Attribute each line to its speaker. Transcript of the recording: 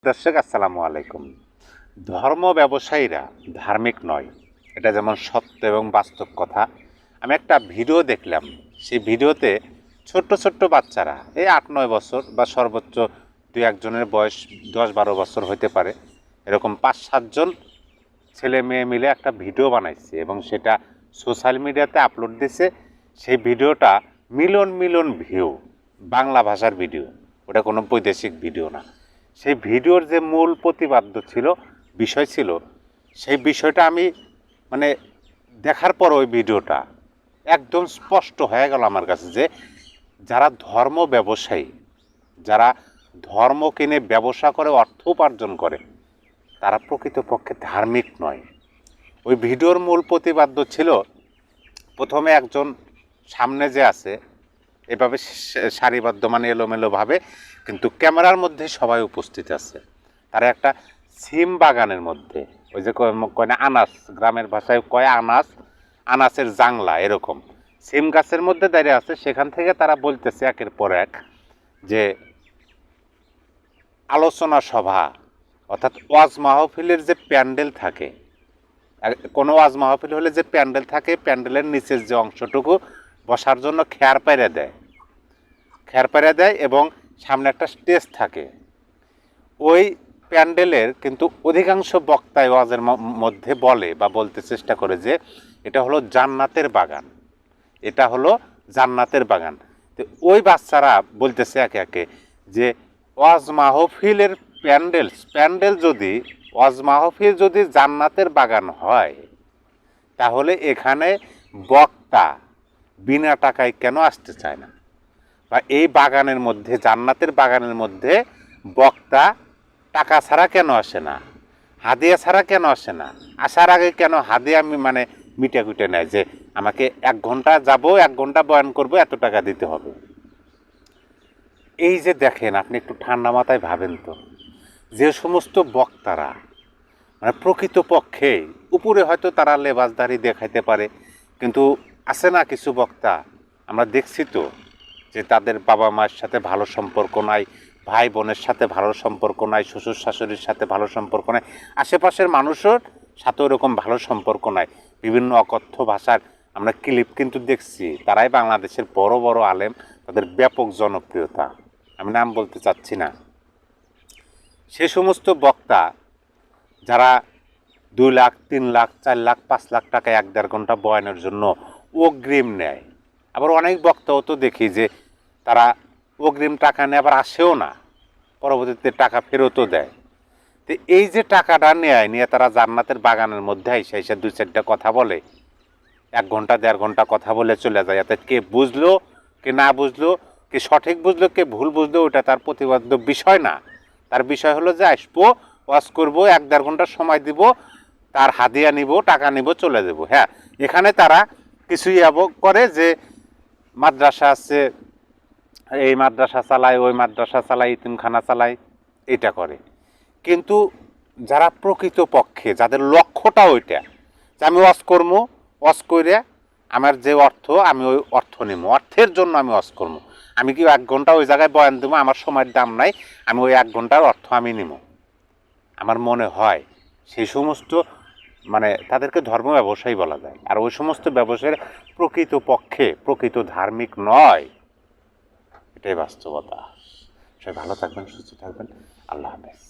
Speaker 1: দর্শক আসসালামু আলাইকুম। ধর্ম ব্যবসায়ীরা ধার্মিক নয়, এটা যেমন সত্য এবং বাস্তব কথা। আমি একটা ভিডিও দেখলাম, সেই ভিডিওতে ছোট্ট ছোট্ট বাচ্চারা এই 8-9 বছর বা সর্বোচ্চ 2-1 জনের বয়স 10-12 বছর হতে পারে, এরকম 5-7 জন ছেলে মেয়ে মিলে একটা ভিডিও বানাইছে এবং সেটা সোশ্যাল মিডিয়াতে আপলোড দিছে। সেই ভিডিওটা মিলিয়ন মিলিয়ন ভিউ, বাংলা ভাষার ভিডিও, ওটা কোনো বৈদেশিক ভিডিও না। সেই ভিডিওর যে মূল প্রতিপাদ্য ছিল, বিষয় ছিল, সেই বিষয়টা আমি মানে দেখার পর ওই ভিডিওটা একদম স্পষ্ট হয়ে গেল আমার কাছে যে যারা ধর্ম ব্যবসায়ী, যারা ধর্ম কিনে ব্যবসা করে অর্থ উপার্জন করে, তারা প্রকৃতপক্ষে ধার্মিক নয়। ওই ভিডিওর মূল প্রতিপাদ্য ছিল, প্রথমে একজন সামনে যে আছে এভাবে সারিবদ্ধ মানে এলোমেলোভাবে, কিন্তু ক্যামেরার মধ্যে সবাই উপস্থিত আছে। তারা একটা সিম বাগানের মধ্যে, ওই যে কয় না আনাস, গ্রামের ভাষায় কয় আনাস, আনাসের জাংলা, এরকম সিম গাছের মধ্যে দাঁড়িয়ে আছে। সেখান থেকে তারা বলতেছে একের পর এক যে আলোচনা সভা, অর্থাৎ ওয়াজ মাহফিলের যে প্যান্ডেল থাকে, কোনো ওয়াজ মাহফিল হলে যে প্যান্ডেল থাকে, প্যান্ডেলের নিচের যে অংশটুকু বসার জন্য খেয়ার পাইরা দেয় এবং সামনে একটা স্টেজ থাকে। ওই প্যান্ডেলের কিন্তু অধিকাংশ বক্তায় ওয়াজের মধ্যে বলে বা বলতে চেষ্টা করে যে এটা হলো জান্নাতের বাগান, এটা হলো জান্নাতের বাগান। তো ওই বাচ্চারা বলতেছে একে একে যে ওয়াজ মাহফিলের প্যান্ডেল যদি, ওয়াজ মাহফিল যদি জান্নাতের বাগান হয়, তাহলে এখানে বক্তা বিনা টাকায় কেন আসতে চায় না? বা এই বাগানের মধ্যে, জান্নাতের বাগানের মধ্যে বক্তা টাকা ছাড়া কেন আসে না, হাদিয়া ছাড়া কেন আসে না? আসার আগে কেন হাদিয়া মানে মিটে কুটে নেয় যে আমাকে 1 ঘন্টা যাব, 1 ঘন্টা বয়ান করব, এত টাকা দিতে হবে। এই যে দেখেন, আপনি একটু ঠান্ডা মাথায় ভাবেন তো, যে সমস্ত বক্তারা মানে প্রকৃতপক্ষে উপরে হয়তো তারা লেবাসদারি দেখাইতে পারে, কিন্তু আছে না কিছু বক্তা, আমরা দেখছি তো যে তাদের বাবা মায়ের সাথে ভালো সম্পর্ক নাই, ভাই বোনের সাথে ভালো সম্পর্ক নাই, শ্বশুর শাশুড়ির সাথে ভালো সম্পর্ক নাই, আশেপাশের মানুষের সাথে ওরকম ভালো সম্পর্ক নাই। বিভিন্ন অকথ্য ভাষার আমরা ক্লিপ কিন্তু দেখছি। তারাই বাংলাদেশের বড় বড় আলেম, তাদের ব্যাপক জনপ্রিয়তা, আমি নাম বলতে চাচ্ছি না। সে সমস্ত বক্তা যারা 2 লাখ, 3 লাখ, 4 লাখ, 5 লাখ টাকা 1-1.5 ঘন্টা বয়ানের জন্য অগ্রিম নেয়। আবার অনেক বক্তাও তো দেখি যে তারা অগ্রিম টাকা নেয়, আবার আসেও না, পরবর্তীতে টাকা ফেরতও দেয়। তো এই যে টাকাটা নিয়ে তারা জান্নাতের বাগানের মধ্যে এসে 2-4টা কথা বলে, 1 ঘন্টা 1.5 ঘন্টা কথা বলে চলে যায়। এতে কে বুঝলো, কে না বুঝলো, কে সঠিক বুঝলো, কে ভুল বুঝলো, ওটা তার প্রতিপাদ্য বিষয় না। তার বিষয় হলো যে আসবো, ওয়াজ করবো, 1-1.5 ঘন্টা সময় দিব, তার হাদিয়া নিব, টাকা নিব, চলে যাব। হ্যাঁ, এখানে তারা কিছুই করে যে মাদ্রাসা আছে, এই মাদ্রাসা চালায়, ওই মাদ্রাসা চালায়, ইতিমখানা চালায়, এটা করে। কিন্তু যারা প্রকৃত পক্ষে, যাদের লক্ষ্যটা ওইটা যে আমি ওয়াজ করবো, ওয়াজ করে আমার যে অর্থ, আমি ওই অর্থ নিব, অর্থের জন্য আমি ওয়াজ করবো, আমি কি 1 ঘন্টা ওই জায়গায় বয়ান দেবো, আমার সময়ের দাম নাই, আমি ওই 1 ঘন্টার অর্থ আমি নিব। আমার মনে হয় সেই সমস্ত মানে তাদেরকে ধর্ম ব্যবসায়ী বলা যায়। আর ওই সমস্ত ব্যবসায়ীর প্রকৃত পক্ষে প্রকৃত ধার্মিক নয়, এটাই বাস্তবতা। সবাই ভালো থাকবেন, সুস্থ থাকবেন, আল্লাহ হাফেজ।